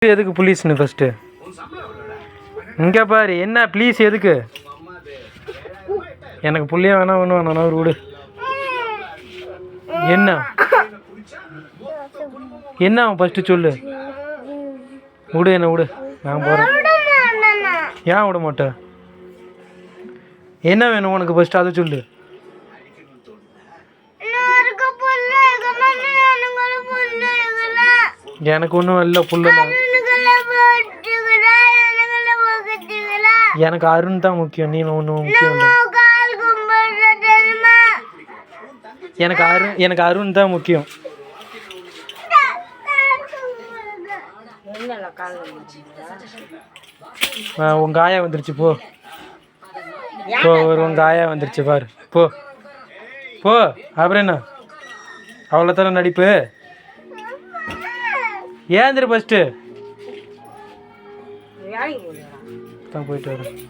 எதுக்கு ப்ளீஸ்னு ஃபஸ்ட்டு இங்கே பாரு என்ன ப்ளீஸ் எதுக்கு எனக்கு புள்ளியா வேணா ஒன்று வேணா ஒரு விடு என்ன என்ன அவன் ஃபஸ்ட்டு சொல்லு விடு என்ன விடு நான் போகிறேன் ஏன் விட மாட்டேன் என்ன வேணும் உனக்கு ஃபஸ்ட்டு அதை சொல்லு எனக்கு ஒன்றும் இல்லை புல்லு எனக்கு அருண் தான் முக்கியம் நீ ஒன்றும் முக்கியம் இல்லை எனக்கு அருண் தான் முக்கியம் உங்க ஆயா வந்துருச்சு போ போ உங்க ஆயா வந்துருச்சு பாரு போ போ அப்புறம் என்ன அவ்வளோதானே நடிப்பு ஏந்திரு ஃபஸ்ட்டு தான் போயிட்டு வரேன்